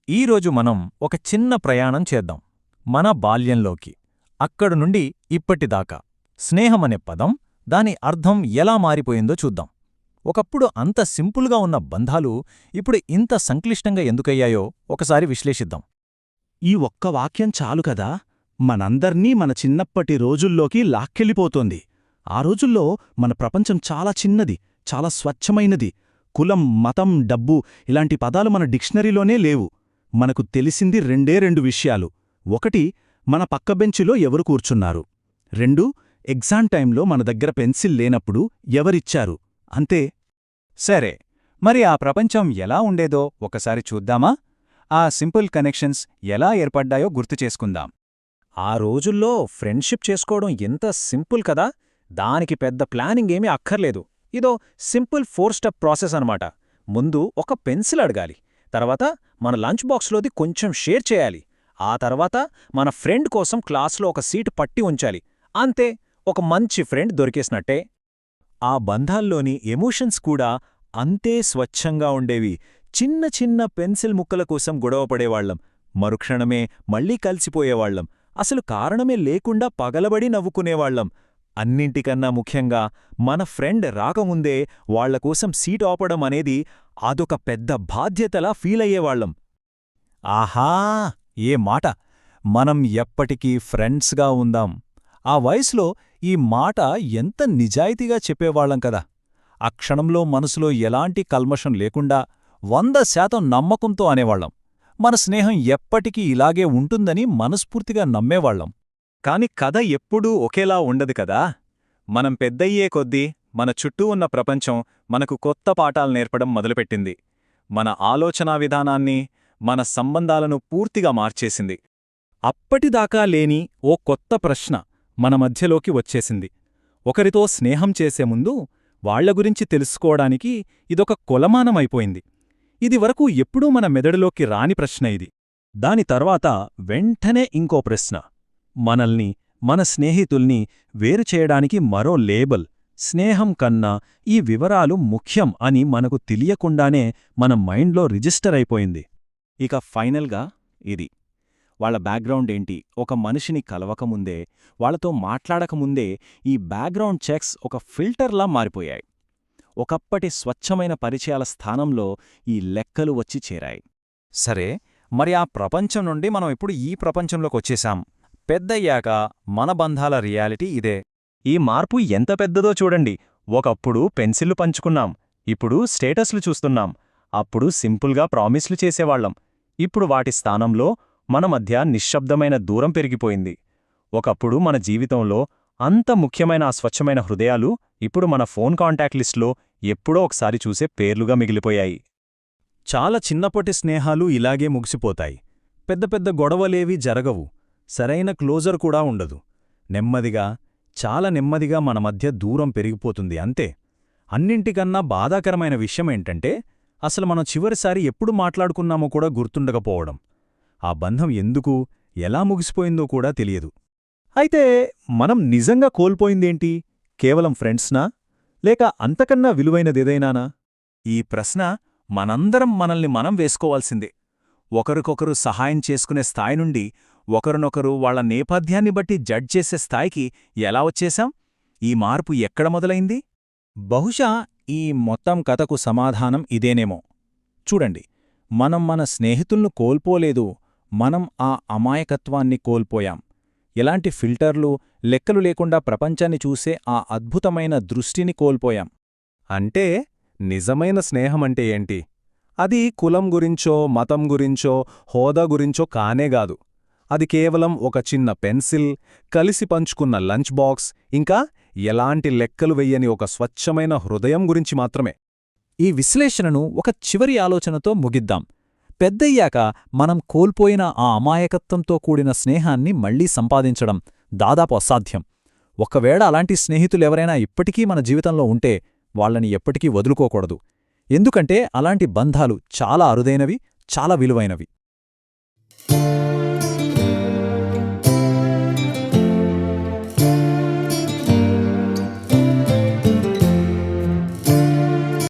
ఈరోజు మనం ఒక చిన్న ప్రయాణం చేద్దాం మన బాల్యంలోకి. అక్కడి నుండి ఇప్పటిదాకా స్నేహమనే పదం, దాని అర్థం ఎలా మారిపోయిందో చూద్దాం. ఒకప్పుడు అంత సింపుల్గా ఉన్న బంధాలు ఇప్పుడు ఇంత సంక్లిష్టంగా ఎందుకయ్యాయో ఒకసారి విశ్లేషిద్దాం. ఈ ఒక్క వాక్యం చాలు కదా మనందర్నీ మన చిన్నప్పటి రోజుల్లోకి లాక్కెళ్ళిపోతోంది. ఆ రోజుల్లో మన ప్రపంచం చాలా చిన్నది, చాలా స్వచ్ఛమైనది. కులం, మతం, డబ్బు ఇలాంటి పదాలు మన డిక్షనరీలోనే లేవు. మనకు తెలిసింది రెండు విషయాలు. ఒకటి, మన పక్క బెంచిలో ఎవరు కూర్చున్నారు. 2, ఎగ్జామ్ టైంలో మన దగ్గర పెన్సిల్ లేనప్పుడు ఎవరిచ్చారు. అంతే. సరే, మరి ఆ ప్రపంచం ఎలా ఉండేదో ఒకసారి చూద్దామా? ఆ సింపుల్ కనెక్షన్స్ ఎలా ఏర్పడ్డాయో గుర్తుచేసుకుందాం. ఆ రోజుల్లో ఫ్రెండ్షిప్ చేసుకోవడం ఎంత సింపుల్ కదా! దానికి పెద్ద ప్లానింగ్ ఏమీ అక్కర్లేదు. ఇదో సింపుల్ 4 స్టెప్ ప్రాసెస్ అనమాట. ముందు ఒక పెన్సిల్ అడగాలి, తర్వాత మన లంచ్ బాక్స్లోది కొంచెం షేర్ చేయాలి, ఆ తర్వాత మన ఫ్రెండ్ కోసం క్లాస్లో ఒక సీటు పట్టి ఉంచాలి. అంతే, ఒక మంచి ఫ్రెండ్ దొరికేసినట్టే. ఆ బంధాల్లోని ఎమోషన్స్ కూడా అంతే స్వచ్ఛంగా ఉండేవి. చిన్న చిన్న పెన్సిల్ ముక్కల కోసం గొడవపడేవాళ్లం, మరుక్షణమే మళ్లీ కలిసిపోయేవాళ్లం. అసలు కారణమే లేకుండా పగలబడి నవ్వుకునేవాళ్లం. అన్నింటికన్నా ముఖ్యంగా మన ఫ్రెండ్ రాకముందే వాళ్లకోసం సీట్ ఆపడం అనేది అదొక పెద్ద బాధ్యతలా ఫీలయ్యేవాళ్లం. ఆహా, ఏ మాట! మనం ఎప్పటికీ ఫ్రెండ్స్గా ఉందాం. ఆ వయసులో ఈ మాట ఎంత నిజాయితీగా చెప్పేవాళ్లం కదా! ఆ క్షణంలో మనసులో ఎలాంటి కల్మషం లేకుండా 100% నమ్మకంతో అనేవాళ్లం. మన స్నేహం ఎప్పటికీ ఇలాగే ఉంటుందని మనస్ఫూర్తిగా నమ్మేవాళ్లం. కాని కథ ఎప్పుడూ ఒకేలా ఉండదు కదా! మనం పెద్దయ్యే కొద్దీ మన చుట్టూ ఉన్న ప్రపంచం మనకు కొత్త పాఠాలు నేర్పడం మొదలుపెట్టింది. మన ఆలోచనా విధానాన్ని, మన సంబంధాలను పూర్తిగా మార్చేసింది. అప్పటిదాకా లేని ఓ కొత్త ప్రశ్న మన మధ్యలోకి వచ్చేసింది. ఒకరితో స్నేహం చేసే ముందు వాళ్ల గురించి తెలుసుకోవడానికి ఇదొక కొలమానమైపోయింది. ఇదివరకు ఎప్పుడూ మన మెదడులోకి రాని ప్రశ్న ఇది. దాని తర్వాత వెంటనే ఇంకో ప్రశ్న. మనల్ని, మన స్నేహితుల్ని వేరుచేయడానికి మరో లేబుల్. స్నేహం కన్నా ఈ వివరాలు ముఖ్యం అని మనకు తెలియకుండానే మన మైండ్లో రిజిస్టర్ అయిపోయింది. ఇక ఫైనల్గా ఇది. వాళ్ల బ్యాక్గ్రౌండ్ ఏంటి, ఒక మనిషిని కలవకముందే, వాళ్లతో మాట్లాడకముందే ఈ బ్యాక్గ్రౌండ్ చెక్స్ ఒక ఫిల్టర్లా మారిపోయాయి. ఒకప్పటి స్వచ్ఛమైన పరిచయాల స్థానంలో ఈ లెక్కలు వచ్చి చేరాయి. సరే, మరి ఆ ప్రపంచం నుండి మనం ఇప్పుడు ఈ ప్రపంచంలోకొచ్చేశాం. పెద్దయ్యాక మన బంధాల రియాలిటీ ఇదే. ఈ మార్పు ఎంత పెద్దదో చూడండి. ఒకప్పుడు పెన్సిళ్లు పంచుకున్నాం, ఇప్పుడు స్టేటస్లు చూస్తున్నాం. అప్పుడు సింపుల్గా ప్రామిస్లు చేసేవాళ్లం, ఇప్పుడు వాటి స్థానంలో మన మధ్య నిశ్శబ్దమైన దూరం పెరిగిపోయింది. ఒకప్పుడు మన జీవితంలో అంత ముఖ్యమైన ఆ స్వచ్ఛమైన హృదయాలు ఇప్పుడు మన ఫోన్ కాంటాక్ట్ లిస్ట్లో ఎప్పుడో ఒకసారి చూసే పేర్లుగా మిగిలిపోయాయి. చాలా చిన్నప్పటి స్నేహాలు ఇలాగే ముగిసిపోతాయి. పెద్ద పెద్ద గొడవలేవీ జరగవు, సరైన క్లోజర్ కూడా ఉండదు. నెమ్మదిగా, చాలా నెమ్మదిగా మన మధ్య దూరం పెరిగిపోతుంది, అంతే. అన్నింటికన్నా బాధాకరమైన విషయమేంటంటే, అసలు మనం చివరిసారి ఎప్పుడు మాట్లాడుకున్నామో కూడా గుర్తుండకపోవడం. ఆ బంధం ఎందుకు, ఎలా ముగిసిపోయిందో కూడా తెలియదు. అయితే మనం నిజంగా కోల్పోయిందేంటి? కేవలం ఫ్రెండ్స్నా, లేక అంతకన్నా విలువైనదేదైనానా? ఈ ప్రశ్న మనందరం మనల్ని మనం వేసుకోవాల్సిందే. ఒకరికొకరు సహాయం చేసుకునే స్థాయి నుండి ఒకరినొకరు వాళ్ల నేపథ్యాన్ని బట్టి జడ్జ్ చేసే స్థాయికి ఎలా వచ్చేశాం? ఈ మార్పు ఎక్కడ మొదలైంది? బహుశా ఈ మొత్తం కథకు సమాధానం ఇదేనేమో. చూడండి, మనం మన స్నేహితులను కోల్పోలేదు, మనం ఆ అమాయకత్వాన్ని కోల్పోయాం. ఎలాంటి ఫిల్టర్లు, లెక్కలు లేకుండా ప్రపంచాన్ని చూసే ఆ అద్భుతమైన దృష్టిని కోల్పోయాం. అంటే నిజమైన స్నేహమంటే ఏంటి? అది కులం గురించో, మతం గురించో, హోదా గురించో కానేగాదు. అది కేవలం ఒక చిన్న పెన్సిల్, కలిసి పంచుకున్న లంచ్ బాక్స్, ఇంకా ఎలాంటి లెక్కలు వెయ్యని ఒక స్వచ్ఛమైన హృదయం గురించి మాత్రమే. ఈ విశ్లేషణను ఒక చివరి ఆలోచనతో ముగిద్దాం. పెద్దయ్యాక మనం కోల్పోయిన ఆ అమాయకత్వంతో కూడిన స్నేహాన్ని మళ్లీ సంపాదించడం దాదాపు అసాధ్యం. ఒకవేళ అలాంటి స్నేహితులెవరైనా ఇప్పటికీ మన జీవితంలో ఉంటే వాళ్లని ఎప్పటికీ వదులుకోకూడదు. ఎందుకంటే అలాంటి బంధాలు చాలా అరుదైనవి, చాలా విలువైనవి.